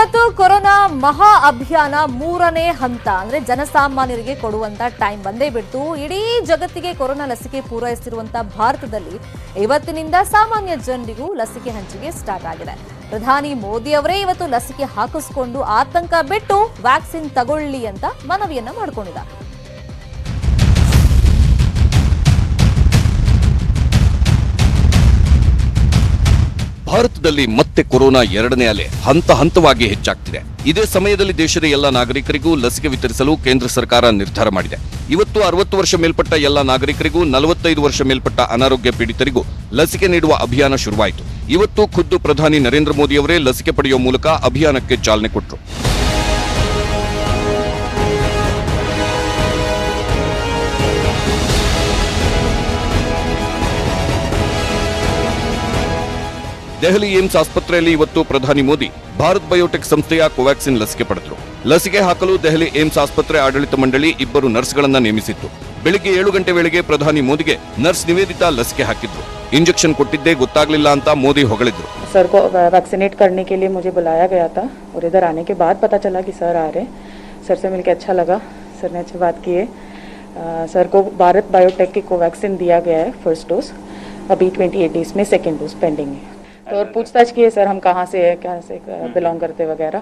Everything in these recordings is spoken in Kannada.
ಇವತ್ತು ಕೊರೋನಾ ಮಹಾ ಅಭಿಯಾನ ಮೂರನೇ ಹಂತ ಅಂದ್ರೆ ಜನಸಾಮಾನ್ಯರಿಗೆ ಕೊಡುವಂತ ಟೈಮ್ ಬಂದೇ ಬಿಟ್ಟು ಇಡೀ ಜಗತ್ತಿಗೆ ಕೊರೋನಾ ಲಸಿಕೆ ಪೂರೈಸುತ್ತಿರುವಂತ ಭಾರತದಲ್ಲಿ ಇವತ್ತಿನಿಂದ ಸಾಮಾನ್ಯ ಜನರಿಗೂ ಲಸಿಕೆ ಹಂಚಿಕೆ ಸ್ಟಾರ್ಟ್ ಆಗಿದೆ. ಪ್ರಧಾನಿ ಮೋದಿ ಅವರೇ ಇವತ್ತು ಲಸಿಕೆ ಹಾಕಿಸಿಕೊಂಡು ಆತಂಕ ಬಿಟ್ಟು ವ್ಯಾಕ್ಸಿನ್ ತಗೊಳ್ಳಿ ಅಂತ ಮನವಿಯನ್ನ ಮಾಡಿಕೊಂಡಿದ್ದಾರೆ. ಭಾರತದಲ್ಲಿ ಮತ್ತೆ ಕೊರೋನಾ ಎರಡನೇ ಅಲೆ ಹಂತ ಹಂತವಾಗಿ ಹೆಚ್ಚಾಗ್ತಿದೆ. ಇದೇ ಸಮಯದಲ್ಲಿ ದೇಶದ ಎಲ್ಲ ನಾಗರಿಕರಿಗೂ ಲಸಿಕೆ ವಿತರಿಸಲು ಕೇಂದ್ರ ಸರ್ಕಾರ ನಿರ್ಧಾರ ಮಾಡಿದೆ. ಇವತ್ತು 60 ವರ್ಷ ಮೇಲ್ಪಟ್ಟ ಎಲ್ಲ ನಾಗರಿಕರಿಗೂ 45 ವರ್ಷ ಮೇಲ್ಪಟ್ಟ ಅನಾರೋಗ್ಯ ಪೀಡಿತರಿಗೂ ಲಸಿಕೆ ನೀಡುವ ಅಭಿಯಾನ ಶುರುವಾಯಿತು. ಇವತ್ತು ಖುದ್ದು ಪ್ರಧಾನಿ ನರೇಂದ್ರ ಮೋದಿ ಅವರೇ ಲಸಿಕೆ ಪಡೆಯುವ ಮೂಲಕ ಅಭಿಯಾನಕ್ಕೆ ಚಾಲನೆ ಕೊಟ್ಟರು. ದೆಹಲಿ ಏಮ್ಸ್ ಆಸ್ಪತ್ರೆಯಲ್ಲಿ ಇವತ್ತು ಪ್ರಧಾನಿ ಮೋದಿ ಭಾರತ್ ಬಯೋಟೆಕ್ ಸಂಸ್ಥೆಯ ಕೋವ್ಯಾಕ್ಸಿನ್ ಲಸಿಕೆ ಪಡೆದರು. ಲಸಿಕೆ ಹಾಕಲು ದೆಹಲಿ ಏಮ್ಸ್ ಆಸ್ಪತ್ರೆ ಆಡಳಿತ ಮಂಡಳಿ 2 ನರ್ಸ್ಗಳನ್ನ ನೇಮಿಸಿತ್ತು. ಬೆಳಿಗ್ಗೆ 7 ಗಂಟೆ ವೇಳೆಗೆ ಪ್ರಧಾನಿ ಮೋದಿಗೆ ನರ್ಸ್ ನಿವೇದಿತಾ ಲಸಿಕೆ ಹಾಕಿದ್ರು. ಇಂಜೆಕ್ಷನ್ ಕೊಟ್ಟಿದ್ದೇ ಗೊತ್ತಾಗ್ಲಿಲ್ಲ ಅಂತ ಮೋದಿ ಹೊಗಳಿದ್ರು. सर को वैक्सीनेट करने के लिए मुझे बुलाया गया था और इधर आने के बाद पता चला कि सर आ रहे. सर से मिलकर अच्छा लगा. सर ने अच्छी बात की है. सर को भारत बायोटेक की कोवैक्सीन दिया गया है फर्स्ट डोज. अभी 28 डेज में सेकेंड डोज पेंडिंग है. तो और पूछताछ की है सर हम कहाँ से है, कहाँ से बिलोंग करते वगैरह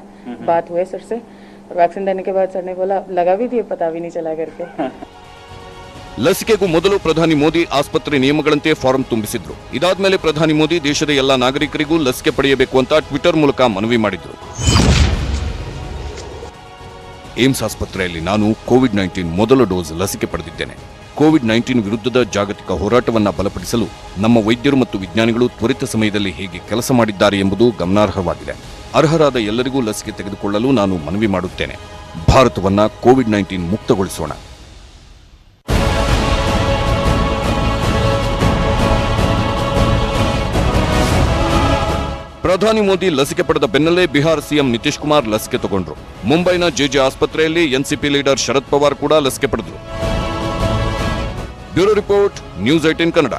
बात हुए सर से. और वैक्सीन देने के बाद सर ने बोला लगा भी दिए पता भी नहीं चला करके. ಲಸಿಕೆಗೂ ಮೊದಲು ಪ್ರಧಾನಿ ಮೋದಿ ಆಸ್ಪತ್ರೆ ನಿಯಮಗಳಂತೆ ಫಾರಂ ತುಂಬಿಸಿದ್ರು. ಇದಾದ್ಮೇಲೆ ಪ್ರಧಾನಿ ಮೋದಿ ದೇಶದ ಎಲ್ಲಾ ನಾಗರಿಕರಿಗೂ ಲಸಿಕೆ ಪಡೆಯಬೇಕು ಅಂತ ಟ್ವಿಟರ್ ಮೂಲಕ ಮನವಿ ಮಾಡಿದ್ರು. ಏಮ್ಸ್ ಆಸ್ಪತ್ರೆಯಲ್ಲಿ ನಾನು ಕೋವಿಡ್-19 ಮೊದಲ ಡೋಸ್ ಲಸಿಕೆ ಪಡೆದಿದ್ದೇನೆ. ಕೋವಿಡ್-19 ವಿರುದ್ಧದ ಜಾಗತಿಕ ಹೋರಾಟವನ್ನ ಬಲಪಡಿಸಲು ನಮ್ಮ ವೈದ್ಯರು ಮತ್ತು ವಿಜ್ಞಾನಿಗಳು ತ್ವರಿತ ಸಮಯದಲ್ಲಿ ಹೇಗೆ ಕೆಲಸ ಮಾಡಿದ್ದಾರೆ ಎಂಬುದು ಗಮನಾರ್ಹವಾಗಿದೆ. ಅರ್ಹರಾದ ಎಲ್ಲರಿಗೂ ಲಸಿಕೆ ತೆಗೆದುಕೊಳ್ಳಲು ನಾನು ಮನವಿ ಮಾಡುತ್ತೇನೆ. ಭಾರತವನ್ನ ಕೋವಿಡ್-19 ಮುಕ್ತಗೊಳಿಸೋಣ. ಪ್ರಧಾನಿ ಮೋದಿ ಲಸಿಕೆ ಪಡೆದ ಬೆನ್ನಲ್ಲೇ ಬಿಹಾರ ಸಿಎಂ ನಿತೀಶ್ ಕುಮಾರ್ ಲಸಿಕೆ ತಗೊಂಡ್ರು. ಮುಂಬೈನ ಜೆಜೆ ಆಸ್ಪತ್ರೆಯಲ್ಲಿ ಎನ್ಸಿಪಿ ಲೀಡರ್ ಶರದ್ ಪವಾರ್ ಕೂಡ ಲಸಿಕೆ ಪಡೆದ್ರು. Bureau report, news 18 Kannada.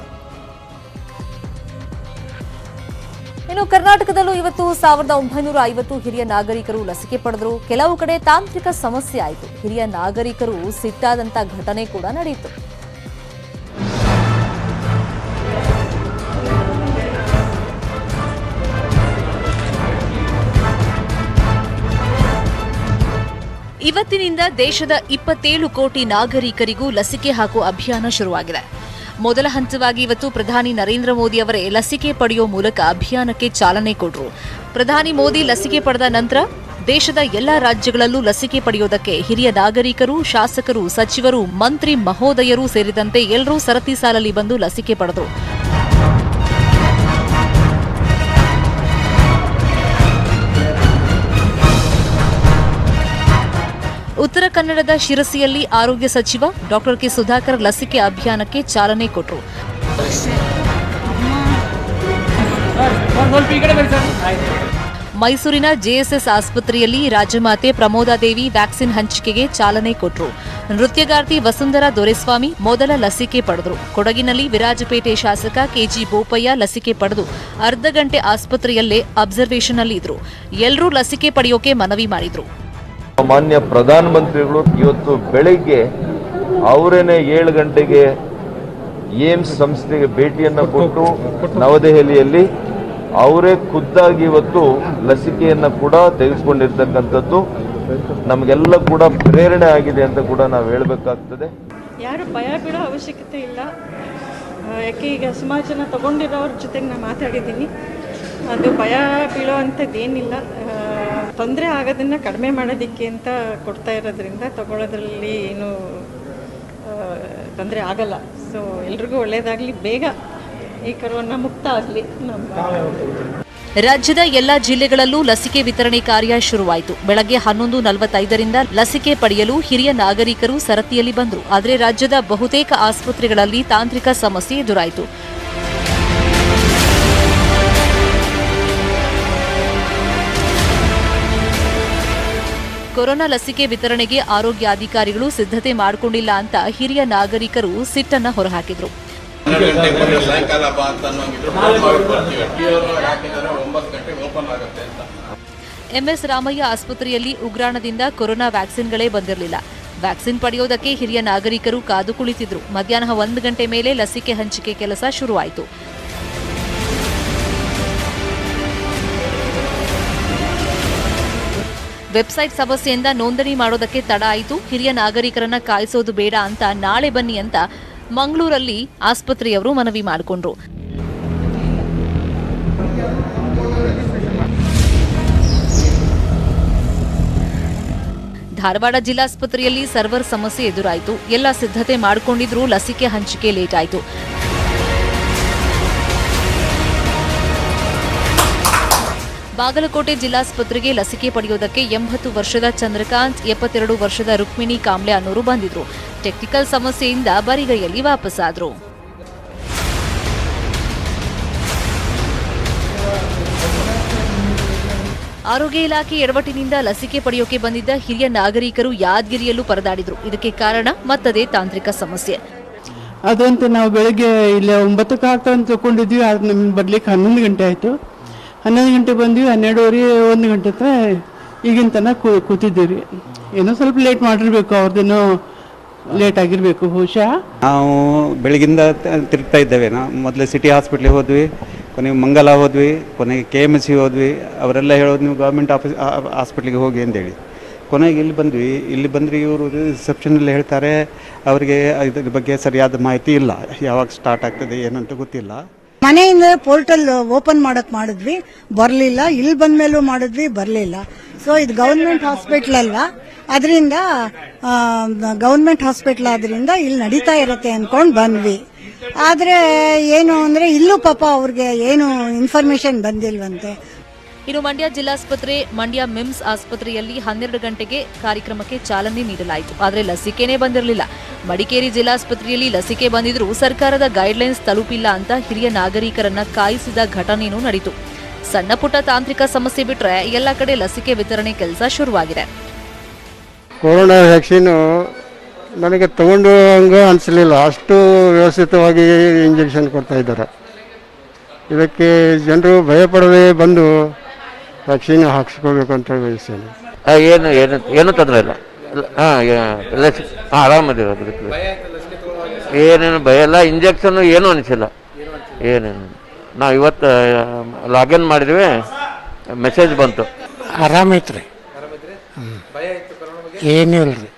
ಇನ್ನು ಕರ್ನಾಟಕದಲ್ಲೂ ಇವತ್ತು 1950 ಹಿರಿಯ ನಾಗರಿಕರು ಲಸಿಕೆ ಪಡೆದ್ರು. ಕೆಲವು ಕಡೆ ತಾಂತ್ರಿಕ ಸಮಸ್ಯೆ ಆಯಿತು. ಹಿರಿಯ ನಾಗರಿಕರು ಸಿಟ್ಟಾದಂತ ಘಟನೆ ಕೂಡ ನಡೆಯಿತು. ಇವತ್ತಿನಿಂದ ದೇಶದ 27 ಕೋಟಿ ನಾಗರಿಕರಿಗೂ ಲಸಿಕೆ ಹಾಕುವ ಅಭಿಯಾನ ಶುರುವಾಗಿದೆ. ಮೊದಲ ಹಂತವಾಗಿ ಇವತ್ತು ಪ್ರಧಾನಿ ನರೇಂದ್ರ ಮೋದಿ ಅವರೇ ಲಸಿಕೆ ಪಡೆಯುವ ಮೂಲಕ ಅಭಿಯಾನಕ್ಕೆ ಚಾಲನೆ ಕೊಟ್ಟರು. ಪ್ರಧಾನಿ ಮೋದಿ ಲಸಿಕೆ ಪಡೆದ ನಂತರ ದೇಶದ ಎಲ್ಲಾ ರಾಜ್ಯಗಳಲ್ಲೂ ಲಸಿಕೆ ಪಡೆಯುವುದಕ್ಕೆ ಹಿರಿಯ ನಾಗರಿಕರು, ಶಾಸಕರು, ಸಚಿವರು, ಮಂತ್ರಿ ಮಹೋದಯರು ಸೇರಿದಂತೆ ಎಲ್ಲರೂ ಸರತಿ ಸಾಲಲ್ಲಿ ಬಂದು ಲಸಿಕೆ ಪಡೆದರು. ಉತ್ತರ ಕನ್ನಡದ ಶಿರಸಿಯಲ್ಲಿ ಆರೋಗ್ಯ ಸಚಿವ ಡಾಕ್ಟರ್ ಕೆ ಸುಧಾಕರ್ ಲಸಿಕೆ ಅಭಿಯಾನಕ್ಕೆ ಚಾಲನೆ ಕೊಟ್ಟರು. ಮೈಸೂರಿನ ಜೆಎಸ್ಎಸ್ ಆಸ್ಪತ್ರೆಯಲ್ಲಿ ರಾಜಮಾತೆ ಪ್ರಮೋದಾದೇವಿ ವ್ಯಾಕ್ಸಿನ್ ಹಂಚಿಕೆಗೆ ಚಾಲನೆ ಕೊಟ್ಟರು. ನೃತ್ಯಗಾರ್ತಿ ವಸುಂಧರಾ ದೊರೆಸ್ವಾಮಿ ಮೊದಲ ಲಸಿಕೆ ಪಡೆದರು. ಕೊಡಗಿನಲ್ಲಿ ವಿರಾಜಪೇಟೆ ಶಾಸಕ ಕೆಜಿ ಬೋಪಯ್ಯ ಲಸಿಕೆ ಪಡೆದು ಅರ್ಧ ಗಂಟೆ ಆಸ್ಪತ್ರೆಯಲ್ಲೇ ಅಬ್ಸರ್ವೇಷನ್ ಇದ್ರು. ಎಲ್ಲರೂ ಲಸಿಕೆ ಪಡೆಯೋಕೆ ಮನವಿ ಮಾಡಿದ್ರು. ಮಾನ್ಯ ಪ್ರಧಾನಮಂತ್ರಿಗಳು ಇವತ್ತು ಬೆಳಿಗ್ಗೆ ಅವರೇನೆ 7 ಗಂಟೆಗೆ ಏಮ್ಸ್ ಸಂಸ್ಥೆಗೆ ಭೇಟಿಯನ್ನ ಕೊಟ್ಟು ನವದೆಹಲಿಯಲ್ಲಿ ಅವರೇ ಖುದ್ದಾಗಿ ಇವತ್ತು ಲಸಿಕೆಯನ್ನ ಕೂಡ ತೆಗೆದುಕೊಂಡಿರ್ತಕ್ಕಂಥದ್ದು ನಮಗೆಲ್ಲ ಕೂಡ ಪ್ರೇರಣೆ ಆಗಿದೆ ಅಂತ ಕೂಡ ನಾವು ಹೇಳಬೇಕಾಗ್ತದೆ. ಯಾರು ಭಯ ಬೀಳೋ ಅವಶ್ಯಕತೆ ಇಲ್ಲ. ಯಾಕೆ ಈಗ ಸುಮಾರು ಜನ ತಗೊಂಡಿರೋರ ಜೊತೆಗೆ ನಾನು ಮಾತಾಡಿದ್ದೀನಿ. ಅದು ಭಯ ಬೀಳೋ ಅಂಥದ್ದೇನಿಲ್ಲ. ತೊಂದರೆ ಆಗೋದನ್ನು ಕಡಿಮೆ ಮಾಡೋದಕ್ಕೆ ಅಂತ ಕೊಡ್ತಾ ಇರೋದ್ರಿಂದ ತಗೊಳ್ಳೋದ್ರಲ್ಲಿ ಏನು ತೊಂದರೆ ಆಗಲ್ಲ. ಸೊ ಎಲ್ರಿಗೂ ಒಳ್ಳೆಯದಾಗಲಿ, ಬೇಗ ಈ ಕೊರೋನಾ ಮುಕ್ತ ಆಗಲಿ. ರಾಜ್ಯದ ಎಲ್ಲಾ ಜಿಲ್ಲೆಗಳಲ್ಲೂ ಲಸಿಕೆ ವಿತರಣೆ ಕಾರ್ಯ ಶುರುವಾಯಿತು. ಬೆಳಗ್ಗೆ 11:45ರಿಂದ ಲಸಿಕೆ ಪಡೆಯಲು ಹಿರಿಯ ನಾಗರಿಕರು ಸರತಿಯಲ್ಲಿ ಬಂದರು. ಆದರೆ ರಾಜ್ಯದ ಬಹುತೇಕ ಆಸ್ಪತ್ರೆಗಳಲ್ಲಿ ತಾಂತ್ರಿಕ ಸಮಸ್ಯೆ ಎದುರಾಯಿತು. ಕೊರೋನಾ ಲಸಿಕೆ ವಿತರಣೆಗೆ ಆರೋಗ್ಯ ಅಧಿಕಾರಿಗಳು ಸಿದ್ಧತೆ ಮಾಡಿಕೊಂಡಿಲ್ಲ ಅಂತ ಹಿರಿಯ ನಾಗರಿಕರು ಸಿಟ್ಟನ್ನ ಹೊರಹಾಕಿದ್ರು. ಎಂಎಸ್ ರಾಮಯ್ಯ ಆಸ್ಪತ್ರೆಯಲ್ಲಿ ಉಗ್ರಾಣದಿಂದ ಕೊರೋನಾ ವ್ಯಾಕ್ಸಿನ್ಗಳೇ ಬಂದಿರಲಿಲ್ಲ. ವ್ಯಾಕ್ಸಿನ್ ಪಡೆಯೋದಕ್ಕೆ ಹಿರಿಯ ನಾಗರಿಕರು ಕಾದು ಕುಳಿತಿದ್ರು. ಮಧ್ಯಾಹ್ನ 1 ಗಂಟೆ ಮೇಲೆ ಲಸಿಕೆ ಹಂಚಿಕೆ ಕೆಲಸ ಶುರುವಾಯಿತು. ವೆಬ್ಸೈಟ್ ಸಮಸ್ಯೆಯಿಂದ ನೋಂದಣಿ ಮಾಡೋದಕ್ಕೆ ತಡ ಆಯಿತು. ಹಿರಿಯ ನಾಗರಿಕರನ್ನ ಕಾಯಿಸೋದು ಬೇಡ ಅಂತ ನಾಳೆ ಬನ್ನಿ ಅಂತ ಮಂಗಳೂರಲ್ಲಿ ಆಸ್ಪತ್ರೆಯವರು ಮನವಿ ಮಾಡಿಕೊಂಡ್ರು. ಧಾರವಾಡ ಜಿಲ್ಲಾಸ್ಪತ್ರೆಯಲ್ಲಿ ಸರ್ವರ್ ಸಮಸ್ಯೆ ಎದುರಾಯಿತು. ಎಲ್ಲ ಸಿದ್ಧತೆ ಮಾಡಿಕೊಂಡಿದ್ರೂ ಲಸಿಕೆ ಹಂಚಿಕೆ ಲೇಟ್ ಆಯಿತು. ಬಾಗಲಕೋಟೆ ಜಿಲ್ಲಾಸ್ಪತ್ರೆಗೆ ಲಸಿಕೆ ಪಡೆಯೋದಕ್ಕೆ 80 ವರ್ಷದ ಚಂದ್ರಕಾಂತ್, 72 ವರ್ಷದ ರುಕ್ಮಿಣಿ ಕಾಂಬ್ಳೆ ಅನ್ನೋರು ಬಂದಿದ್ರು. ಟೆಕ್ನಿಕಲ್ ಸಮಸ್ಯೆಯಿಂದ ಬರಿಗೈಯಲ್ಲಿ ವಾಪಸ್ಸಾದ್ರು. ಆರೋಗ್ಯ ಇಲಾಖೆ ಎಡವಟ್ಟಿನಿಂದ ಲಸಿಕೆ ಪಡೆಯೋಕೆ ಬಂದಿದ್ದ ಹಿರಿಯ ನಾಗರಿಕರು ಯಾದಗಿರಿಯಲ್ಲೂ ಪರದಾಡಿದ್ರು. ಇದಕ್ಕೆ ಕಾರಣ ಮತ್ತದೇ ತಾಂತ್ರಿಕ ಸಮಸ್ಯೆ. ಅದಂತೆ ನಾವು ಬೆಳಗ್ಗೆ ಇಲ್ಲಿ 9ಕ್ಕೆ ಆಗ್ತಾ ಅಂತ ತಗೊಂಡಿದ್ವಿ. ಅದು ನಮ್ಗೆ ಬರ್ಲಿಕ್ಕೆ 11 ಗಂಟೆ ಆಯಿತು. 11 ಗಂಟೆ ಬಂದ್ವಿ, 12:30 1 ಗಂಟೆ ಹತ್ರ ಈಗಿನ ತನಕ ಕೂತಿದ್ದೀವಿ. ಏನೋ ಸ್ವಲ್ಪ ಲೇಟ್ ಮಾಡಿರ್ಬೇಕು, ಅವ್ರದ್ದೇನೋ ಲೇಟ್ ಆಗಿರಬೇಕು ಬಹುಶಃ. ನಾವು ಬೆಳಗಿಂದ ತಿರುಗ್ತಾ ಇದ್ದೇವೆ. ನಾವು ಮೊದಲು ಸಿಟಿ ಹಾಸ್ಪಿಟ್ಲಿಗೆ ಹೋದ್ವಿ, ಕೊನೆಗೆ ಮಂಗಲ ಹೋದ್ವಿ, ಕೊನೆಗೆ KMC ಹೋದ್ವಿ. ಅವರೆಲ್ಲ ಹೇಳೋದು ನೀವು ಗೌರ್ಮೆಂಟ್ ಹಾಸ್ಪಿಟ್ಲಿಗೆ ಹೋಗಿ ಅಂತೇಳಿ. ಕೊನೆಗೆ ಇಲ್ಲಿ ಬಂದ್ವಿ. ಇಲ್ಲಿ ಬಂದರೆ ಇವರು ರಿಸೆಪ್ಷನಲ್ಲಿ ಹೇಳ್ತಾರೆ ಅವರಿಗೆ ಇದ್ರ ಬಗ್ಗೆ ಸರಿಯಾದ ಮಾಹಿತಿ ಇಲ್ಲ, ಯಾವಾಗ ಸ್ಟಾರ್ಟ್ ಆಗ್ತದೆ ಏನಂತ ಗೊತ್ತಿಲ್ಲ. ಮನೆಯಿಂದ ಪೋರ್ಟಲ್ ಓಪನ್ ಮಾಡಿದ್ವಿ, ಬರಲಿಲ್ಲ. ಇಲ್ಲಿ ಬಂದ ಮೇಲೂ ಮಾಡಿದ್ವಿ, ಬರಲಿಲ್ಲ. ಸೊ ಇದು ಗೌರ್ಮೆಂಟ್ ಹಾಸ್ಪಿಟ್ಲ್ ಅಲ್ವಾ, ಅದರಿಂದ ಗೌರ್ಮೆಂಟ್ ಹಾಸ್ಪಿಟ್ಲ್ ಆದ್ರಿಂದ ಇಲ್ಲಿ ನಡೀತಾ ಇರುತ್ತೆ ಅಂದ್ಕೊಂಡು ಬಂದ್ವಿ. ಆದರೆ ಏನು ಅಂದರೆ ಇಲ್ಲೂ ಪಾಪ ಅವ್ರಿಗೆ ಏನು ಇನ್ಫಾರ್ಮೇಶನ್ ಬಂದಿಲ್ವಂತೆ. ಇನ್ನು ಮಂಡ್ಯ ಜಿಲ್ಲಾಸ್ಪತ್ರೆ, ಮಂಡ್ಯ ಮಿಮ್ಸ್ ಆಸ್ಪತ್ರೆಯಲ್ಲಿ 12 ಗಂಟೆಗೆ ಕಾರ್ಯಕ್ರಮಕ್ಕೆ ಚಾಲನೆ ನೀಡಲಾಯಿತು. ಆದರೆ ಲಸಿಕೆನೇ ಬಂದಿರಲಿಲ್ಲ. ಮಡಿಕೇರಿ ಜಿಲ್ಲಾಸ್ಪತ್ರೆಯಲ್ಲಿ ಲಸಿಕೆ ಬಂದಿದ್ರೂ ಸರ್ಕಾರದ ಗೈಡ್ಲೈನ್ಸ್ ತಲುಪಿಲ್ಲ ಅಂತ ಹಿರಿಯ ನಾಗರಿಕರನ್ನ ಕಾಯಿಸಿದ ಘಟನೆಯೂ ನಡೆಯಿತು. ಸಣ್ಣ ಪುಟ್ಟ ತಾಂತ್ರಿಕ ಸಮಸ್ಯೆ ಬಿಟ್ರೆ ಎಲ್ಲ ಕಡೆ ಲಸಿಕೆ ವಿತರಣೆ ಕೆಲಸ ಶುರುವಾಗಿದೆ. ಕೊರೋನಾ ವ್ಯಾಕ್ಸಿನು ನನಗೆ ತಗೊಂಡು ಹಂಗೆ ಅನಿಸಲಿಲ್ಲ. ಅಷ್ಟು ವ್ಯವಸ್ಥಿತವಾಗಿ ಇಂಜೆಕ್ಷನ್ ಕೊಡ್ತಾ ಇದ್ದಾರೆ. ಇದಕ್ಕೆ ಜನರು ಭಯಪಡದೆ ಬಂದು ವ್ಯಾಕ್ಸಿನ್ ಹಾಕಿಸ್ಕೋಬೇಕು ಅಂತ ಬಯಸ್ತೇನೆ. ಏನು ತೊಂದರೆ ಇಲ್ಲ. ಆರಾಮದಿರೋದು, ಏನೇನು ಭಯ ಇಲ್ಲ. ಇಂಜೆಕ್ಷನ್ ಏನೂ ಅನಿಸಿಲ್ಲ. ಏನೇನು ನಾವು ಇವತ್ತು ಲಾಗಿನ್ ಮಾಡಿದ್ವಿ, ಮೆಸೇಜ್ ಬಂತು. ಆರಾಮೈತ್ರಿ, ಏನೂ ಇಲ್ರಿ.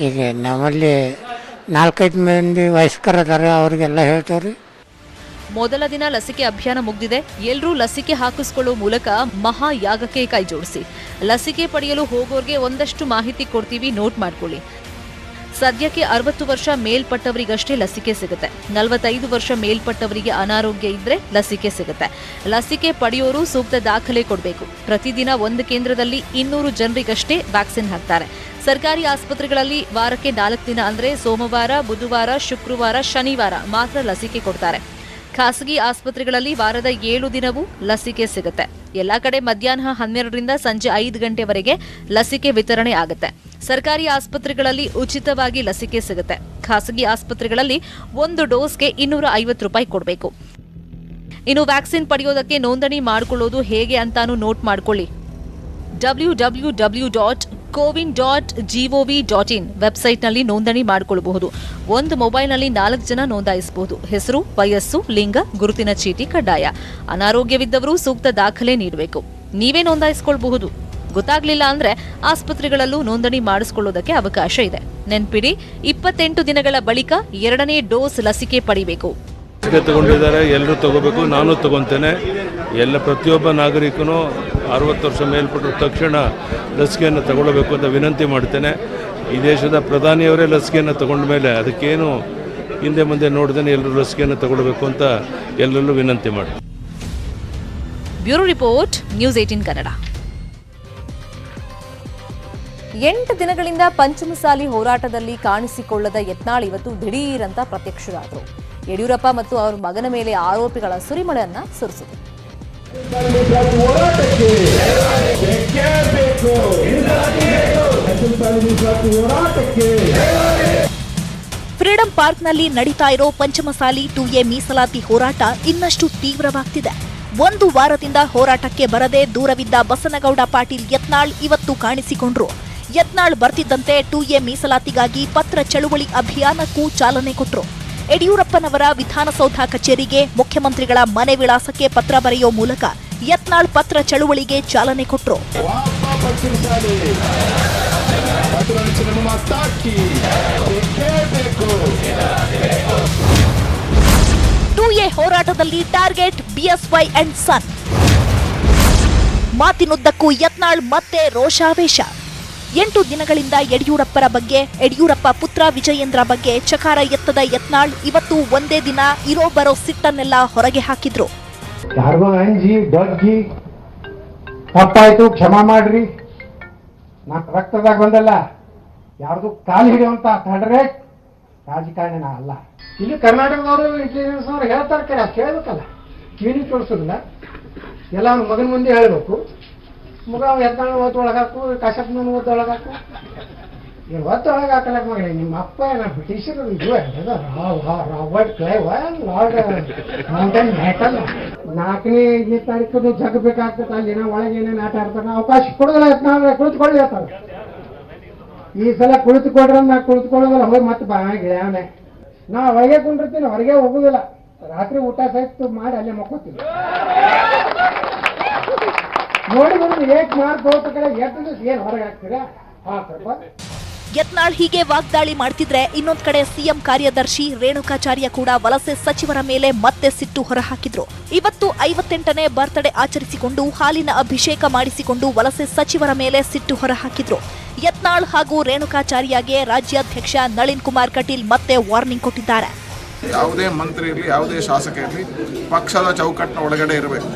ಈಗ ನಮ್ಮಲ್ಲಿ 4-5 ಮಂದಿ ವಯಸ್ಕರದಾರೆ, ಅವ್ರಿಗೆಲ್ಲ ಹೇಳ್ತೇವ್ರಿ. ಮೊದಲ ದಿನ ಲಸಿಕೆ ಅಭಿಯಾನ ಮುಗಿದಿದೆ. ಎಲ್ಲರೂ ಲಸಿಕೆ ಹಾಕಿಸಿಕೊಳ್ಳುವ ಮೂಲಕ ಮಹಾಯಾಗಕ್ಕೆ ಕೈ ಜೋಡಿಸಿ. ಲಸಿಕೆ ಪಡೆಯಲು ಹೋಗೋರ್ಗೆ ಒಂದಷ್ಟು ಮಾಹಿತಿ ಕೊಡ್ತೀವಿ, ನೋಟ್ ಮಾಡ್ಕೊಳ್ಳಿ. ಸದ್ಯಕ್ಕೆ 60 ವರ್ಷ ಮೇಲ್ಪಟ್ಟವರಿಗಷ್ಟೇ ಲಸಿಕೆ ಸಿಗುತ್ತೆ. 45 ವರ್ಷ ಮೇಲ್ಪಟ್ಟವರಿಗೆ ಅನಾರೋಗ್ಯ ಇದ್ರೆ ಲಸಿಕೆ ಸಿಗುತ್ತೆ. ಲಸಿಕೆ ಪಡೆಯೋರು ಸೂಕ್ತ ದಾಖಲೆ ಕೊಡಬೇಕು. ಪ್ರತಿದಿನ ಒಂದು ಕೇಂದ್ರದಲ್ಲಿ 200 ಜನರಿಗಷ್ಟೇ ವ್ಯಾಕ್ಸಿನ್ ಹಾಕ್ತಾರೆ. ಸರ್ಕಾರಿ ಆಸ್ಪತ್ರೆಗಳಲ್ಲಿ ವಾರಕ್ಕೆ 4 ದಿನ ಅಂದ್ರೆ ಸೋಮವಾರ, ಬುಧವಾರ, ಶುಕ್ರವಾರ, ಶನಿವಾರ ಮಾತ್ರ ಲಸಿಕೆ ಕೊಡ್ತಾರೆ. ಖಾಸಗಿ ಆಸ್ಪತ್ರೆಗಳಲ್ಲಿ ವಾರದ 7 ದಿನವೂ ಲಸಿಕೆ ಸಿಗುತ್ತೆ. ಎಲ್ಲಾ ಕಡೆ ಮಧ್ಯಾಹ್ನ 12ರಿಂದ ಸಂಜೆ 5 ಗಂಟೆವರೆಗೆ ಲಸಿಕೆ ವಿತರಣೆ ಆಗುತ್ತೆ. ಸರ್ಕಾರಿ ಆಸ್ಪತ್ರೆಗಳಲ್ಲಿ ಉಚಿತವಾಗಿ ಲಸಿಕೆ ಸಿಗುತ್ತೆ. ಖಾಸಗಿ ಆಸ್ಪತ್ರೆಗಳಲ್ಲಿ 1 ಡೋಸ್ಗೆ 250 ರೂಪಾಯಿ ಕೊಡಬೇಕು. ಇನ್ನು ವ್ಯಾಕ್ಸಿನ್ ಪಡೆಯೋದಕ್ಕೆ ನೋಂದಣಿ ಮಾಡಿಕೊಳ್ಳೋದು ಹೇಗೆ ಅಂತಾನೂ ನೋಟ್ ಮಾಡ್ಕೊಳ್ಳಿ. www.cowin.gov.in ವೆಬ್ಸೈಟ್ನಲ್ಲಿ ನೋಂದಣಿ ಮಾಡಿಕೊಳ್ಳಬಹುದು. ಒಂದು ಮೊಬೈಲ್ನಲ್ಲಿ 4 ಜನ ನೋಂದಾಯಿಸಬಹುದು. ಹೆಸರು, ವಯಸ್ಸು, ಲಿಂಗ, ಗುರುತಿನ ಚೀಟಿ ಕಡ್ಡಾಯ. ಅನಾರೋಗ್ಯವಿದ್ದವರು ಸೂಕ್ತ ದಾಖಲೆ ನೀಡಬೇಕು. ನೀವೇ ನೋಂದಾಯಿಸಿಕೊಳ್ಳಬಹುದು. ಗೊತ್ತಾಗ್ಲಿಲ್ಲ ಅಂದ್ರೆ ಆಸ್ಪತ್ರೆಗಳಲ್ಲೂ ನೋಂದಣಿ ಮಾಡಿಸಿಕೊಳ್ಳೋದಕ್ಕೆ ಅವಕಾಶ ಇದೆ. ನೆನ್ಪಿಡಿ, 28 ದಿನಗಳ ಬಳಿಕ 2ನೇ ಡೋಸ್ ಲಸಿಕೆ ಪಡಿಬೇಕು. ತಗೊಂಡಿದ್ದಾರೆ, ಎಲ್ಲರೂ ತಗೋಬೇಕು. ನಾನು ತಗೊಂತೇನೆ. ಪ್ರತಿಯೊಬ್ಬ ನಾಗರಿಕನು 60 ವರ್ಷ ಮೇಲ್ಪಟ್ಟು ತಕ್ಷಣ ಲಸಿಕೆಯನ್ನು ತಗೊಳ್ಬೇಕು ಅಂತ ವಿನಂತಿ ಮಾಡ್ತೇನೆ. ಈ ದೇಶದ ಪ್ರಧಾನಿಯವರೇ ಲಸಿಕೆಯನ್ನು ತಗೊಂಡ ಮೇಲೆ ಅದಕ್ಕೇನು ಹಿಂದೆ ಮುಂದೆ ನೋಡ್ದೇನೆ ಎಲ್ಲರೂ ಲಸಿಕೆಯನ್ನು ತಗೊಳ್ಬೇಕು ಅಂತ ಎಲ್ಲರಲ್ಲೂ ವಿನಂತಿ ಮಾಡ್ತೀನಿ. Bureau report, news 18 Kannada. 8 ದಿನಗಳಿಂದ ಪಂಚಮಸಾಲಿ ಹೋರಾಟದಲ್ಲಿ ಕಾಣಿಸಿಕೊಳ್ಳದ ಯತ್ನಾಳ್ ಇವತ್ತು ದಿಢೀರಂತ ಪ್ರತ್ಯಕ್ಷರಾದರು. ಯಡಿಯೂರಪ್ಪ ಮತ್ತು ಅವರ ಮಗನ ಮೇಲೆ ಆರೋಪಿಗಳ ಸುರಿಮಳೆಯನ್ನ ಸುರಿಸಿದರು. ಫ್ರೀಡಂ ಪಾರ್ಕ್ನಲ್ಲಿ ನಡೀತಾ ಇರೋ ಪಂಚಮಸಾಲಿ 2A ಮೀಸಲಾತಿ ಹೋರಾಟ ಇನ್ನಷ್ಟು ತೀವ್ರವಾಗ್ತಿದೆ. ಒಂದು ವಾರದಿಂದ ಹೋರಾಟಕ್ಕೆ ಬರದೆ ದೂರವಿದ್ದ ಬಸನಗೌಡ ಪಾಟೀಲ್ ಯತ್ನಾಳ್ ಇವತ್ತು ಕಾಣಿಸಿಕೊಂಡ್ರು. ಯತ್ನಾಳ್ ಬರ್ತಿದ್ದಂತೆ 2A ಮೀಸಲಾತಿಗಾಗಿ ಪತ್ರ ಚಳುವಳಿ ಅಭಿಯಾನಕ್ಕೂ ಚಾಲನೆ ಕೊಟ್ರು. ಯಡಿಯೂರಪ್ಪನವರ ವಿಧಾನಸೌಧ ಕಚೇರಿಗೆ ಮುಖ್ಯಮಂತ್ರಿಗಳ ಮನೆ ವಿಳಾಸಕ್ಕೆ ಪತ್ರ ಬರೆಯೋ ಮೂಲಕ ಯತ್ನಾಳ್ ಪತ್ರ ಚಳುವಳಿಗೆ ಚಾಲನೆ ಕೊಟ್ರು. 2A ಹೋರಾಟದಲ್ಲಿ ಟಾರ್ಗೆಟ್ ಬಿಎಸ್ವೈ ಅಂಡ್ ಸನ್. ಮಾತಿನುದ್ದಕ್ಕೂ ಯತ್ನಾಳ್ ಮತ್ತೆ ರೋಷಾವೇಶ. 8 ದಿನಗಳಿಂದ ಯಡಿಯೂರಪ್ಪರ ಬಗ್ಗೆ, ಯಡಿಯೂರಪ್ಪ ಪುತ್ರ ವಿಜಯೇಂದ್ರ ಬಗ್ಗೆ ಚಕಾರ ಎತ್ತದ ಯತ್ನಾಳ್ ಇವತ್ತು ಒಂದೇ ದಿನ ಇರೋ ಬರೋ ಸಿಟ್ಟನ್ನೆಲ್ಲ ಹೊರಗೆ ಹಾಕಿದ್ರು. ಯಾರಿಗೋ ಅಂಜಿ ಬಗ್ಗಿ ತಪ್ಪಾಯ್ತು ಕ್ಷಮಾ ಮಾಡ್ರಿ, ನಾನು ರಕ್ತದಾಗ ಬಂದಲ್ಲ, ಯಾರ್ದು ಕಾಲು ಹಿಡಿಯುವಂತ ಥರ್ಡ್ ರಾಜಕಾರಣ ಅಲ್ಲ. ಇಲ್ಲಿ ಕರ್ನಾಟಕದವರು ಇಂಟೆಲಿಜೆನ್ಸ್ ಅವ್ರು ಹೇಳ್ತಾರೆ, ಕೇಳಬೇಕಲ್ಲ, ಕಿವಿ ತೋರಿಸೋದಿಲ್ಲ, ಎಲ್ಲ ಅವ್ನ ಮಗನ ಮುಂದೆ ಹೇಳಬೇಕು. ಮಗ ಎತ್ತಾಳ ಒಳಗಾಕು, ಕಾಶಪ್ಪನ ಒಳಗಾಕು, ಏನು ಒಳಗೆ ಹಾಕಲಕ್ಕ ಮಗ. ನಿಮ್ಮ ಅಪ್ಪ ಬ್ರಿಟಿಷರು Robert Clive lord mountain battle 4ನೇ ತಾರೀಕು ಜಗಬೇಕಾಗ್ತದೆ. ಅಲ್ಲಿ ಏನೋ ಒಳಗೆ ಏನೇನು ಆಟ ಆಡ್ತಾನೆ, ಅವಕಾಶ ಕೊಡೋದಿಲ್ಲ. ನಾವು ಕುಳಿತುಕೊಳ್ಳಿ ಹೇಳ್ತಾರೆ. ಈ ಸಲ ಕುಳಿತುಕೊಡ್ರ ನಾ ಕುಳಿತುಕೊಳ್ಳೋದಿಲ್ಲ, ಹೋಗಿ ಮತ್ತೆ ಗಿಳ್ಯಾವನೆ. ನಾ ಹೊರಗೆ ಕುಂಡಿರ್ತೀನಿ, ಹೊರಗೆ ಹೋಗುದಿಲ್ಲ. ರಾತ್ರಿ ಊಟ ಸಹಿತ ಮಾಡಿ ಅಲ್ಲೇ ಮಕ್ಕೋತೀವಿ. ನೋಡಿ ಏಕ್ ಮಾರ್ಕ್ ಹೋದ ಕಡೆ ಏನು ಹೊರಗೆ ಹಾಕ್ತೀರಾ? ಯತ್ನಾಳ್ ಹೀಗೆ ವಾಗ್ದಾಳಿ ಮಾಡ್ತಿದ್ರೆ ಇನ್ನೊಂದ್ ಕಡೆ ಸಿಎಂ ಕಾರ್ಯದರ್ಶಿ ರೇಣುಕಾಚಾರ್ಯ ಕೂಡ ವಲಸೆ ಸಚಿವರ ಮೇಲೆ ಮತ್ತೆ ಸಿಟ್ಟು ಹೊರಹಾಕಿದ್ರು. ಇವತ್ತು 58ನೇ ಬರ್ತ್ಡೇ ಆಚರಿಸಿಕೊಂಡು ಹಾಲಿನ ಅಭಿಷೇಕ ಮಾಡಿಸಿಕೊಂಡು ವಲಸೆ ಸಚಿವರ ಮೇಲೆ ಸಿಟ್ಟು ಹೊರಹಾಕಿದ್ರು. ಯತ್ನಾಳ್ ಹಾಗೂ ರೇಣುಕಾಚಾರ್ಯಗೆ ರಾಜ್ಯಾಧ್ಯಕ್ಷ ನಳಿನ್ ಕುಮಾರ್ ಕಟೀಲ್ ಮತ್ತೆ ವಾರ್ನಿಂಗ್ ಕೊಟ್ಟಿದ್ದಾರೆ. ಯಾವುದೇ ಮಂತ್ರಿ ಇರಲಿ, ಯಾವುದೇ ಶಾಸಕ ಇರಲಿ, ಪಕ್ಷದ ಚೌಕಟ್ಟಿನ ಒಳಗಡೆ ಇರಬೇಕು.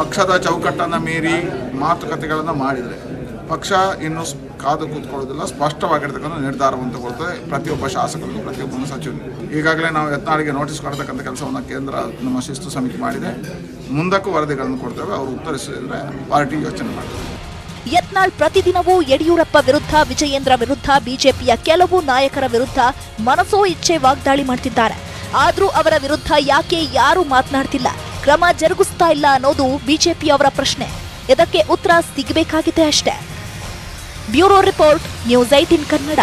ಪಕ್ಷದ ಚೌಕಟ್ಟನ್ನು ಮೀರಿ ಮಾತುಕತೆಗಳನ್ನು ಮಾಡಿದರೆ ಪಕ್ಷ ಇನ್ನೂ ಕಾದು ಕೂತ್ಕೊಳ್ಳೋದಿಲ್ಲ, ಸ್ಪಷ್ಟವಾಗಿರ್ತಕ್ಕಂಥ ನಿರ್ಧಾರವನ್ನು ತಗೊಳ್ತದೆ ಪ್ರತಿಯೊಬ್ಬ ಶಾಸಕರಿಗೂ, ಪ್ರತಿಯೊಬ್ಬ ಸಚಿವರಿಗೂ. ಈಗಾಗಲೇ ನಾವು ಯತ್ನಾಳಿಗೆ ನೋಟಿಸ್ ಕೊಡ್ತಕ್ಕಂಥ ಕೆಲಸವನ್ನು ಕೇಂದ್ರ ನಮ್ಮ ಶಿಸ್ತು ಸಮಿತಿ ಮಾಡಿದೆ. ಮುಂದಕ್ಕೂ ವರದಿಗಳನ್ನು ಕೊಡ್ತೇವೆ. ಅವರು ಉತ್ತರಿಸಿದರೆ ಪಾರ್ಟಿ ಯೋಚನೆ ಮಾಡ್ತೇವೆ. ಯತ್ನಾಳ್ ಪ್ರತಿದಿನವೂ ಯಡಿಯೂರಪ್ಪ ವಿರುದ್ಧ, ವಿಜಯೇಂದ್ರ ವಿರುದ್ಧ, ಬಿಜೆಪಿಯ ಕೆಲವು ನಾಯಕರ ವಿರುದ್ಧ ಮನಸೋ ಇಚ್ಛೆ ವಾಗ್ದಾಳಿ ಮಾಡ್ತಿದ್ದಾರೆ. ಆದ್ರೂ ಅವರ ವಿರುದ್ಧ ಯಾಕೆ ಯಾರು ಮಾತನಾಡ್ತಿಲ್ಲ, ಕ್ರಮ ಜರುಗಿಸ್ತಾ ಇಲ್ಲ ಅನ್ನೋದು ಬಿಜೆಪಿಯವರ ಪ್ರಶ್ನೆ. ಇದಕ್ಕೆ ಉತ್ತರ ಸಿಗಬೇಕಾಗಿದೆ ಅಷ್ಟೇ. Bureau report, news 18 Kannada.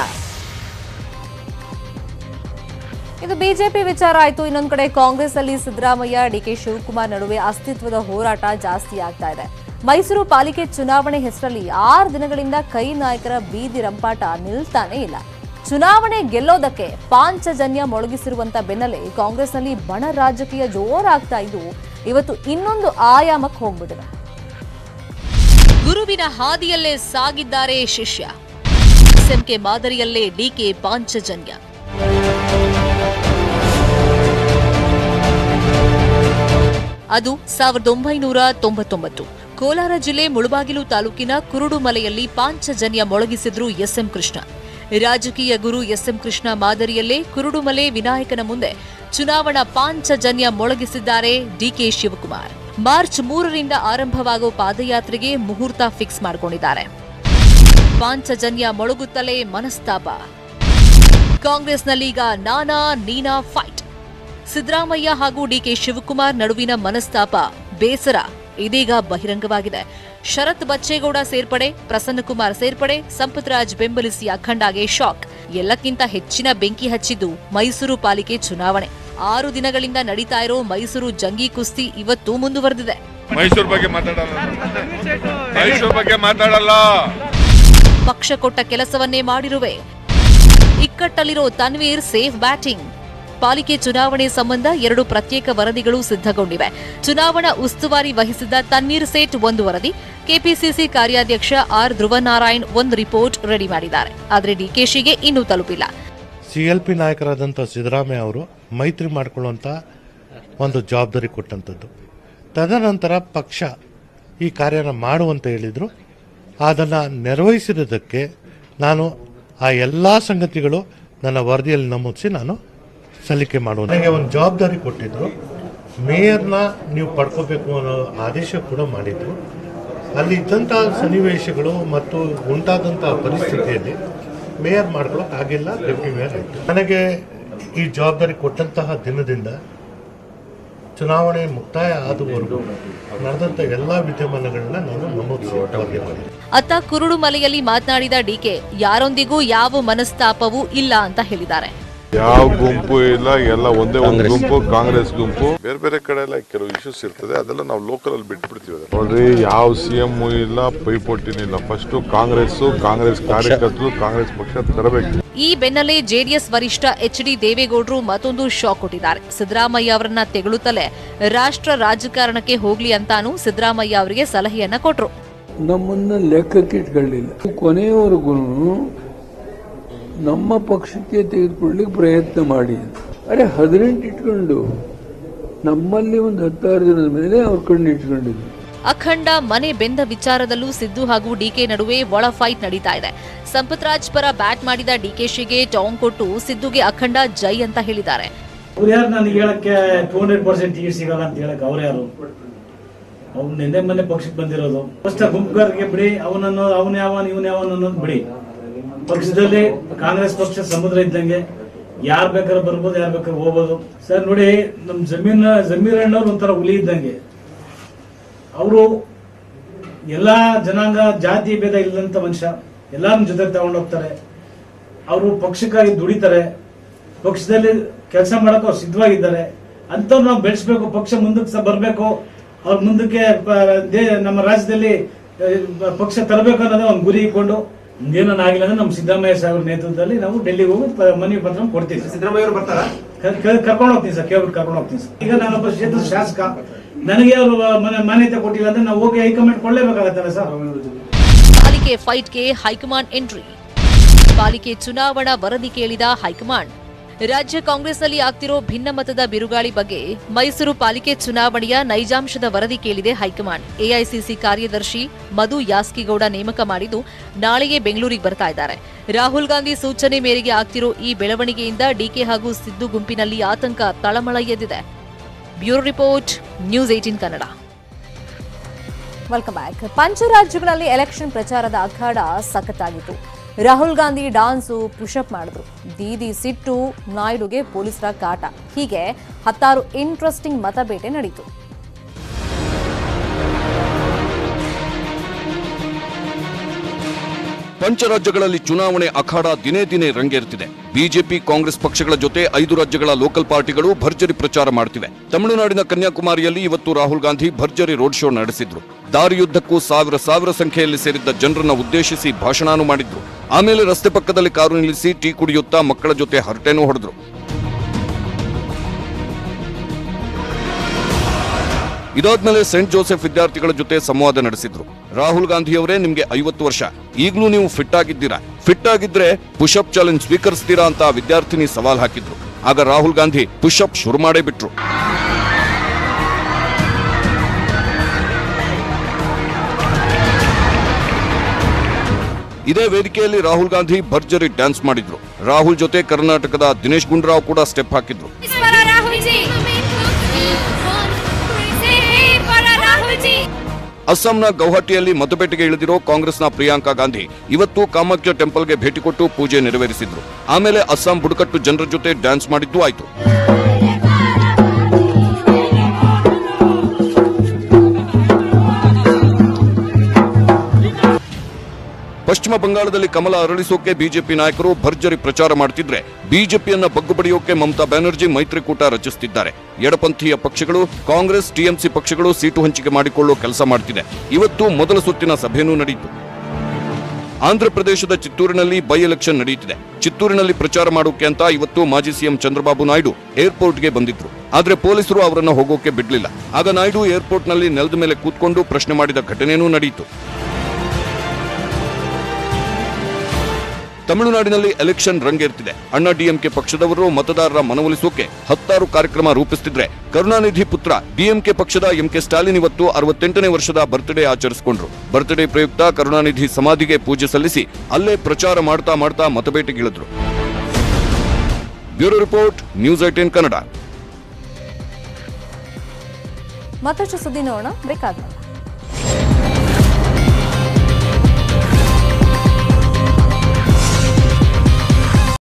ಇದು ಬಿಜೆಪಿ ವಿಚಾರ ಆಯ್ತು. ಇನ್ನೊಂದು ಕಡೆ ಕಾಂಗ್ರೆಸ್ ಅಲ್ಲಿ ಸಿದ್ದರಾಮಯ್ಯ, ಡಿಕೆ ಶಿವಕುಮಾರ್ ನಡುವೆ ಅಸ್ತಿತ್ವದ ಹೋರಾಟ ಜಾಸ್ತಿ ಆಗ್ತಾ ಇದೆ. ಮೈಸೂರು ಪಾಲಿಕೆ ಚುನಾವಣೆ ಹೆಸರಲ್ಲಿ 6 ದಿನಗಳಿಂದ ಕೈ ನಾಯಕರ ಬೀದಿ ರಂಪಾಟ ನಿಲ್ತಾನೇ ಇಲ್ಲ. ಚುನಾವಣೆ ಗೆಲ್ಲೋದಕ್ಕೆ ಪಾಂಚಜನ್ಯ ಮೊಳಗಿಸಿರುವಂತ ಬೆನ್ನಲ್ಲೇ ಕಾಂಗ್ರೆಸ್ನಲ್ಲಿ ಬಣ ರಾಜಕೀಯ ಜೋರಾಗ್ತಾ ಇದ್ದು ಇವತ್ತು ಇನ್ನೊಂದು ಆಯಾಮಕ್ಕೆ ಹೋಗ್ಬಿಟ್ಟಿದೆ. ಗುರುವಿನ ಹಾದಿಯಲ್ಲೇ ಸಾಗಿದ್ದಾರೆ ಶಿಷ್ಯ. ಎಸ್ಎಂಕೆ ಮಾದರಿಯಲ್ಲೇ ಡಿಕೆ ಪಾಂಚಜನ್ಯ. ಅದು 1999 ಕೋಲಾರ ಜಿಲ್ಲೆ ಮುಳಬಾಗಿಲು ತಾಲೂಕಿನ ಕುರುಡುಮಲೆಯಲ್ಲಿ ಪಾಂಚಜನ್ಯ ಮೊಳಗಿಸಿದ್ರು ಎಸ್ಎಂ ಕೃಷ್ಣ. ರಾಜಕೀಯ ಗುರು ಎಸ್ಎಂ ಕೃಷ್ಣ ಮಾದರಿಯಲ್ಲೇ ಕುರುಡುಮಲೆ ವಿನಾಯಕನ ಮುಂದೆ ಚುನಾವಣಾ ಪಾಂಚಜನ್ಯ ಮೊಳಗಿಸಿದ್ದಾರೆ ಡಿಕೆ ಶಿವಕುಮಾರ್. ಮಾರ್ಚ್ 3ರಿಂದ ಆರಂಭವಾಗುವ ಪಾದಯಾತ್ರೆಗೆ ಮುಹೂರ್ತ ಫಿಕ್ಸ್ ಮಾಡಿಕೊಂಡಿದ್ದಾರೆ. ಪಾಂಚಜನ್ಯ ಮೊಳಗುತ್ತಲೇ ಮನಸ್ತಾಪ. ಕಾಂಗ್ರೆಸ್ನಲ್ಲೀಗ ನಾನಾ ನೀನಾ ಫೈಟ್. ಸಿದ್ದರಾಮಯ್ಯ ಹಾಗೂ ಡಿಕೆ ಶಿವಕುಮಾರ್ ನಡುವಿನ ಮನಸ್ತಾಪ, ಬೇಸರ ಇದೀಗ ಬಹಿರಂಗವಾಗಿದೆ. ಶರತ್ ಬಚ್ಚೇಗೌಡ ಸೇರ್ಪಡೆ, ಪ್ರಸನ್ನಕುಮಾರ್ ಸೇರ್ಪಡೆ, ಸಂಪತ್ ರಾಜ್ ಬೆಂಬಲಿಸಿ ಅಖಂಡಗೆ ಶಾಕ್. ಎಲ್ಲಕ್ಕಿಂತ ಹೆಚ್ಚಿನ ಬೆಂಕಿ ಹಚ್ಚಿದ್ದು ಮೈಸೂರು ಪಾಲಿಕೆ ಚುನಾವಣೆ. 6 ದಿನಗಳಿಂದ ನಡೀತಾ ಇರೋ ಮೈಸೂರು ಜಂಗಿ ಕುಸ್ತಿ ಇವತ್ತು ಮುಂದುವರೆದಿದೆ. ಮೈಸೂರು ಬಗ್ಗೆ ಮಾತಾಡಲ್ಲ. ಪಕ್ಷ ಕೊಟ್ಟ ಕೆಲಸವನ್ನೇ ಮಾಡಿರುವೆ. ಇಕ್ಕಟ್ಟಲ್ಲಿರೋ ತನ್ವೀರ್ ಸೇಫ್ ಬ್ಯಾಟಿಂಗ್. ಪಾಲಿಕೆ ಚುನಾವಣೆ ಸಂಬಂಧ 2 ಪ್ರತ್ಯೇಕ ವರದಿಗಳು ಸಿದ್ಧಗೊಂಡಿವೆ. ಚುನಾವಣಾ ಉಸ್ತುವಾರಿ ವಹಿಸಿದ್ದ ತನ್ವೀರ್ ಸೇಠ್ 1 ವರದಿ, ಕೆಪಿಸಿಸಿ ಕಾರ್ಯಾಧ್ಯಕ್ಷ ಆರ್ ಧ್ರುವನಾರಾಯಣ್ 1 ರಿಪೋರ್ಟ್ ರೆಡಿ ಮಾಡಿದ್ದಾರೆ. ಆದರೆ ಡಿಕೆಶಿಗೆ ಇನ್ನೂ ತಲುಪಿಲ್ಲ. ಸಿಎಲ್ಪಿ ನಾಯಕರಾದಂಥ ಸಿದ್ದರಾಮಯ್ಯ ಅವರು ಮೈತ್ರಿ ಮಾಡಿಕೊಳ್ಳುವಂಥ ಒಂದು ಜವಾಬ್ದಾರಿ ಕೊಟ್ಟಂಥದ್ದು. ತದನಂತರ ಪಕ್ಷ ಈ ಕಾರ್ಯನ ಮಾಡುವಂತ ಹೇಳಿದ್ರು. ಅದನ್ನು ನೆರವೇರಿಸಿರೋದಕ್ಕೆ ನಾನು ಆ ಎಲ್ಲ ಸಂಗತಿಗಳು ನನ್ನ ವರದಿಯಲ್ಲಿ ನಮೂದಿಸಿ ನಾನು ಸಲ್ಲಿಕೆ ಮಾಡುವುದು. ನನಗೆ ಒಂದು ಜವಾಬ್ದಾರಿ ಕೊಟ್ಟಿದ್ರು. ಮೇಯರ್ನ ನೀವು ಪಡ್ಕೋಬೇಕು ಅನ್ನೋ ಆದೇಶ ಕೂಡ ಮಾಡಿದ್ರು. ಅಲ್ಲಿ ಇದ್ದಂಥ ಸನ್ನಿವೇಶಗಳು ಮತ್ತು ಉಂಟಾದಂಥ ಪರಿಸ್ಥಿತಿಯಲ್ಲಿ ಮೇಯರ್ ಮಾಡ್ಕೊಳ್ಳೋಕೆ ಆಗಿಲ್ಲ, ಡೆಪ್ಟಿ ಮೇಯರ್ ಆಯಿತು. ನನಗೆ ಈ ಜವಾಬ್ದಾರಿ ಕೊಟ್ಟಂತಹ ದಿನದಿಂದ ಚುನಾವಣೆ ಮುಕ್ತಾಯ ಆದವರೆಗೂ ನಡೆದಂಥ ಎಲ್ಲ ವಿದ್ಯಮಾನಗಳನ್ನ ನಾನು ನಮೂದಿಸಿ ವರದಿ ಮಾಡಿದೆ. ಅತ್ತ ಕುರುಡುಮಲೆಯಲ್ಲಿ ಮಾತನಾಡಿದ ಡಿಕೆ ಯಾರೊಂದಿಗೂ ಯಾವ ಮನಸ್ತಾಪವೂ ಇಲ್ಲ ಅಂತ ಹೇಳಿದ್ದಾರೆ. ಯಾವ ಗುಂಪು ಇಲ್ಲ, ಎಲ್ಲ ಒಂದೇ ಒಂದು ಗುಂಪು, ಕಾಂಗ್ರೆಸ್ ಗುಂಪು. ಬೇರೆ ಬೇರೆ ಕಡೆ ಎಲ್ಲ ಕೆಲವು ಇಶ್ಯೂಸ್ ಇರ್ತದೆ, ಅದೆಲ್ಲ ನಾವು ಲೋಕಲ್ ಅಲ್ಲಿ ಬಿಟ್ಬಿಡ್ತೀವಿ. ನೋಡ್ರಿ, ಯಾವ ಸಿಎಂ ಇಲ್ಲ, ಪೈಪೋಟಿನಿಲ್ಲ. ಫಸ್ಟ್ ಕಾಂಗ್ರೆಸ್ ಕಾರ್ಯಕರ್ತರು ಕಾಂಗ್ರೆಸ್ ಪಕ್ಷ ತರಬೇಕು. ಈ ಬೆನ್ನಲ್ಲೇ ಜೆಡಿಎಸ್ ವರಿಷ್ಠ ಎಚ್.ಡಿ. ದೇವೇಗೌಡರು ಮತ್ತೊಂದು ಶಾಕ್ ಕೊಟ್ಟಿದ್ದಾರೆ. ಸಿದ್ದರಾಮಯ್ಯ ಅವರನ್ನ ತೆಗಳುತ್ತಲೇ ರಾಷ್ಟ್ರ ರಾಜಕಾರಣಕ್ಕೆ ಹೋಗ್ಲಿ ಅಂತಾನು ಸಿದ್ದರಾಮಯ್ಯ ಅವರಿಗೆ ಸಲಹೆಯನ್ನ ಕೊಟ್ರು. ನಮ್ಮನ್ನ ಲೆಕ್ಕಕ್ಕಿಟ್ಕೊಳ್ಳಿಲ್ಲ, ಕೊನೆಯವರೆಗೂ ನಮ್ಮ ಪಕ್ಷಕ್ಕೆ ತೆಗೆದುಕೊಳ್ಳಿಕ್ಕೆ ಪ್ರಯತ್ನ ಮಾಡಿ. 18 ಇಟ್ಕೊಂಡು ನಮ್ಮಲ್ಲಿ ಒಂದು 16 ದಿನದ ಮೇಲೆ ಅವ್ರ ಕಣ್ಣು ಇಟ್ಕೊಂಡಿದ್ರು. ಅಖಂಡ ಮನೆ ಬೆಂದ ವಿಚಾರದಲ್ಲೂ ಸಿದ್ದು ಹಾಗೂ ಡಿಕೆ ನಡುವೆ ಒಳ ಫೈಟ್ ನಡೀತಾ ಇದೆ. ಸಂಪತ್ ರಾಜ್ ಪರ ಬ್ಯಾಟ್ ಮಾಡಿದ ಡಿಕೆಶಿಗೆ ಟಾಂಗ್ ಕೊಟ್ಟು ಸಿದ್ದುಗೆ ಅಖಂಡ ಜೈ ಅಂತ ಹೇಳಿದ್ದಾರೆ. ನನಗೆ ಹೇಳಕ್ಕೆ 200% ಟಿಕೆಟ್ ಸಿಗಲ್ಲ ಅಂತ ಹೇಳಕ್ ಅವ್ರು ಯಾರು? ಅವ್ನು ನಿನ್ನೆ ಮೊನ್ನೆ ಪಕ್ಷಕ್ಕೆ ಬಂದಿರೋದು. ಫಸ್ಟ್ ಗುಂಪುಗಾರಿಗೆ ಬಿಡಿ, ಅವನ ಯಾವನ್ ಇವನ್ ಯಾವನ್ ಅನ್ನೋದು ಬಿಡಿ. ಪಕ್ಷದಲ್ಲಿ ಕಾಂಗ್ರೆಸ್ ಪಕ್ಷ ಸಮುದ್ರ ಇದ್ದಂಗೆ, ಯಾರು ಬೇಕಾದ್ರೂ ಬರ್ಬೋದು, ಯಾರು ಬೇಕಾದ್ರೂ ಹೋಗ್ಬೋದು. ಸರ್ ನೋಡಿ, ನಮ್ ಜಮೀರ್ ಅಣ್ಣವ್ರು ಒಂಥರ ಹುಲಿ ಇದ್ದಂಗೆ. ಅವರು ಎಲ್ಲಾ ಜನಾಂಗ ಜಾತಿ ಭೇದ ಇಲ್ಲದಂತ ಮನುಷ್ಯ, ಎಲ್ಲಾರ ಜೊತೆ ತಗೊಂಡೋಗ್ತಾರೆ. ಅವರು ಪಕ್ಷಕ್ಕಾಗಿ ದುಡಿತಾರೆ, ಪಕ್ಷದಲ್ಲಿ ಕೆಲಸ ಮಾಡಕ್ ಅವ್ರು ಸಿದ್ಧವಾಗಿದ್ದಾರೆ. ಅಂತವ್ರು ನಾವು ಬೆಳೆಸಬೇಕು, ಪಕ್ಷ ಮುಂದಕ್ಕೆ ಬರಬೇಕು, ಅವ್ರ ಮುಂದಕ್ಕೆ ನಮ್ಮ ರಾಜ್ಯದಲ್ಲಿ ಪಕ್ಷ ತರಬೇಕು ಅನ್ನೋದೇ ಒಂದು ಗುರಿ ಇಟ್ಕೊಂಡು ಏನಾಗಿಲ್ಲ ಅಂದ್ರೆ ನಮ್ಮ ಸಿದ್ದರಾಮಯ್ಯ ಸಾಹೇಬ್ರ ನೇತೃತ್ವದಲ್ಲಿ ನಾವು ಡೆಲ್ಲಿಗೆ ಹೋಗಿ ಮನವಿ ಪತ್ರ ಕೊಡ್ತೀವಿ. ಸಿದ್ದರಾಮಯ್ಯ ಅವರು ಬರ್ತಾರ? ಕರ್ಕೊಂಡು ಹೋಗ್ತೀನಿ ಸರ್, ಕೇಳ್ಬಿಟ್ಟು ಕರ್ಕೊಂಡು ಹೋಗ್ತೀನಿ ಸರ್. ಈಗ ನಾನೊಬ್ಬ ಕ್ಷೇತ್ರದ ಶಾಸಕ, ನನಗೆ ಅವರು ಮಾನ್ಯತೆ ಕೊಟ್ಟಿಲ್ಲ ಅಂದ್ರೆ ನಾವು ಹೋಗಿ ಹೈಕಮಾಂಡ್ ಕೊಡ್ಲೇಬೇಕಾಗತ್ತಲ್ಲ ಸರ್. ಪಾಲಿಕೆ ಫೈಟ್ಗೆ ಹೈಕಮಾಂಡ್ ಎಂಟ್ರಿ. ಪಾಲಿಕೆ ಚುನಾವಣಾ ವರದಿ ಕೇಳಿದ ಹೈಕಮಾಂಡ್. ರಾಜ್ಯ ಕಾಂಗ್ರೆಸ್ನಲ್ಲಿ ಆಗ್ತಿರೋ ಭಿನ್ನಮತದ ಬಿರುಗಾಳಿ ಬಗ್ಗೆ ಮೈಸೂರು ಪಾಲಿಕೆ ಚುನಾವಣೆಯ ನೈಜಾಂಶದ ವರದಿ ಕೇಳಿದೆ ಹೈಕಮಾಂಡ್. ಎಐಸಿಸಿ ಕಾರ್ಯದರ್ಶಿ ಮಧು ಯಾಸ್ಕಿಗೌಡ ನೇಮಕ ಮಾಡಿದ್ದು ನಾಳೆಯೇ ಬೆಂಗಳೂರಿಗೆ ಬರ್ತಾ ಇದ್ದಾರೆ. ರಾಹುಲ್ ಗಾಂಧಿ ಸೂಚನೆ ಮೇರೆಗೆ ಆಗ್ತಿರೋ ಈ ಬೆಳವಣಿಗೆಯಿಂದ ಡಿಕೆ ಹಾಗೂ ಸಿದ್ದು ಗುಂಪಿನಲ್ಲಿ ಆತಂಕ ತಳಮಳ ಎದ್ದಿದೆ. Bureau report, news 18 Kannada. Welcome back. ಪಂಚರಾಜ್ಯಗಳಲ್ಲಿ ಎಲೆಕ್ಷನ್ ಪ್ರಚಾರದ ಅಖಾಡ ಸಖತ್ತಾಗಿತ್ತು. ರಾಹುಲ್ ಗಾಂಧಿ ಡಾನ್ಸು, ಪುಷಪ್ ಮಾಡಿದ್ರು. ದೀದಿ ಸಿಟ್ಟು, ನಾಯ್ಡುಗೆ ಪೊಲೀಸರ ಕಾಟ, ಹೀಗೆ 16 ಇಂಟ್ರೆಸ್ಟಿಂಗ್ ಮತಬೇಟೆ ನಡೆಯಿತು. ಪಂಚರಾಜ್ಯಗಳಲ್ಲಿ ಚುನಾವಣೆ ಅಖಾಡ ದಿನೇ ದಿನೇ ರಂಗೇರುತ್ತಿದೆ. ಬಿಜೆಪಿ ಕಾಂಗ್ರೆಸ್ ಪಕ್ಷಗಳ ಜೊತೆ 5 ರಾಜ್ಯಗಳ ಲೋಕಲ್ ಪಾರ್ಟಿಗಳು ಭರ್ಜರಿ ಪ್ರಚಾರ ಮಾಡುತ್ತಿವೆ. ತಮಿಳುನಾಡಿನ ಕನ್ಯಾಕುಮಾರಿಯಲ್ಲಿ ಇವತ್ತು ರಾಹುಲ್ ಗಾಂಧಿ ಭರ್ಜರಿ ರೋಡ್ ಶೋ ನಡೆಸಿದ್ರು. ದಾರಿಯುದ್ದಕ್ಕೂ ಸಾವಿರ ಸಂಖ್ಯೆಯಲ್ಲಿ ಸೇರಿದ್ದ ಜನರನ್ನ ಉದ್ದೇಶಿಸಿ ಭಾಷಣನೂ ಮಾಡಿದ್ರು. ಆಮೇಲೆ ರಸ್ತೆ ಪಕ್ಕದಲ್ಲಿ ಕಾರು ನಿಲ್ಲಿಸಿ ಟೀ ಕುಡಿಯುತ್ತಾ ಮಕ್ಕಳ ಜೊತೆ ಹರಟೆನೂ ಹೊಡೆದ್ರು. ಇದಾದ್ಮೇಲೆ ಸೆಂಟ್ ಜೋಸೆಫ್ ವಿದ್ಯಾರ್ಥಿಗಳ ಜೊತೆ ಸಂವಾದ ನಡೆಸಿದ್ರು. ರಾಹುಲ್ ಗಾಂಧಿಯವರೇ, ನಿಮ್ಗೆ 50 ವರ್ಷ, ಈಗಲೂ ನೀವು ಫಿಟ್ ಆಗಿದ್ದೀರಾ? ಫಿಟ್ ಆಗಿದ್ರೆ ಪುಷಪ್ ಚಾಲೆಂಜ್ ಸ್ವೀಕರಿಸ್ತೀರಾ ಅಂತ ವಿದ್ಯಾರ್ಥಿನಿ ಸವಾಲ್ ಹಾಕಿದ್ರು. ಆಗ ರಾಹುಲ್ ಗಾಂಧಿ ಪುಷಪ್ ಶುರು ಮಾಡೇ ಬಿಟ್ರು. ಇದೇ ವೇದಿಕೆಯಲ್ಲಿ ರಾಹುಲ್ ಗಾಂಧಿ ಭರ್ಜರಿ ಡ್ಯಾನ್ಸ್ ಮಾಡಿದ್ರು. ರಾಹುಲ್ ಜೊತೆ ಕರ್ನಾಟಕದ ದಿನೇಶ್ ಗುಂಡೂರಾವ್ ಕೂಡ ಸ್ಟೆಪ್ ಹಾಕಿದ್ರು. ಅಸ್ಸಾಂನ ಗೌಹಾಟಿಯಲ್ಲಿ ಮತಬೇಟೆಗೆ ಇಳಿದಿರೋ ಕಾಂಗ್ರೆಸ್ನ ಪ್ರಿಯಾಂಕಾ ಗಾಂಧಿ ಇವತ್ತು ಕಾಮಾಖ್ಯ ಟೆಂಪಲ್ಗೆ ಭೇಟಿ ಕೊಟ್ಟು ಪೂಜೆ ನೆರವೇರಿಸಿದ್ರು. ಆಮೇಲೆ ಅಸ್ಸಾಂ ಬುಡಕಟ್ಟು ಜನರ ಜೊತೆ ಡ್ಯಾನ್ಸ್ ಮಾಡಿದ್ದು ಆಯ್ತು. ಪಶ್ಚಿಮ ಬಂಗಾಳದಲ್ಲಿ ಕಮಲ ಅರಳಿಸೋಕೆ ಬಿಜೆಪಿ ನಾಯಕರು ಭರ್ಜರಿ ಪ್ರಚಾರ ಮಾಡುತ್ತಿದ್ರೆ, ಬಿಜೆಪಿಯನ್ನ ಬಗ್ಗುಬಡಿಯೋಕೆ ಮಮತಾ ಬ್ಯಾನರ್ಜಿ ಮೈತ್ರಿಕೂಟ ರಚಿಸುತ್ತಿದ್ದಾರೆ. ಎಡಪಂಥೀಯ ಪಕ್ಷಗಳು, ಕಾಂಗ್ರೆಸ್, ಟಿಎಂಸಿ ಪಕ್ಷಗಳು ಸೀಟು ಹಂಚಿಕೆ ಮಾಡಿಕೊಳ್ಳೋ ಕೆಲಸ ಮಾಡುತ್ತಿದೆ. ಇವತ್ತು ಮೊದಲ ಸುತ್ತಿನ ಸಭೆಯೂ ನಡೆಯಿತು. ಆಂಧ್ರಪ್ರದೇಶದ ಚಿತ್ತೂರಿನಲ್ಲಿ ಬೈ ಎಲೆಕ್ಷನ್ ನಡೆಯುತ್ತಿದೆ. ಚಿತ್ತೂರಿನಲ್ಲಿ ಪ್ರಚಾರ ಮಾಡೋಕೆ ಅಂತ ಇವತ್ತು ಮಾಜಿ ಸಿಎಂ ಚಂದ್ರಬಾಬು ನಾಯ್ಡು ಏರ್ಪೋರ್ಟ್ಗೆ ಬಂದಿದ್ರು. ಆದ್ರೆ ಪೊಲೀಸರು ಅವರನ್ನ ಹೋಗೋಕೆ ಬಿಡ್ಲಿಲ್ಲ. ಆಗ ನಾಯ್ಡು ಏರ್ಪೋರ್ಟ್ನಲ್ಲಿ ನೆಲದ ಮೇಲೆ ಕೂತ್ಕೊಂಡು ಪ್ರಶ್ನೆ ಮಾಡಿದ ಘಟನೆಯೂ ನಡೆಯಿತು. ತಮಿಳುನಾಡಿನಲ್ಲಿ ಎಲೆಕ್ಷನ್ ರಂಗೇರ್ತಿದೆ. ಅಣ್ಣಾ ಡಿಎಂಕೆ ಪಕ್ಷದವರು ಮತದಾರರ ಮನವೊಲಿಸೋಕೆ 16 ಕಾರ್ಯಕ್ರಮ ರೂಪಿಸುತ್ತಿದ್ರೆ, ಕರುಣಾನಿಧಿ ಪುತ್ರ ಡಿಎಂಕೆ ಪಕ್ಷದ ಎಂಕೆ ಸ್ಟಾಲಿನ್ ಇವತ್ತು 68ನೇ ವರ್ಷದ ಬರ್ತ್ಡೇ ಆಚರಿಸಿಕೊಂಡ್ರು. ಬರ್ತ್ಡೇ ಪ್ರಯುಕ್ತ ಕರುಣಾನಿಧಿ ಸಮಾಧಿಗೆ ಪೂಜೆ ಸಲ್ಲಿಸಿ ಅಲ್ಲೇ ಪ್ರಚಾರ ಮಾಡ್ತಾ ಮತಬೇಟೆಗಿಳಿದ್ರು. Bureau report, news 18 Kannada. ಮತ್ತಷ್ಟು ಸುದ್ದಿ ನೋಡೋಣ ಬ್ರೇಕ್ ಆದ್ಮೇಲೆ.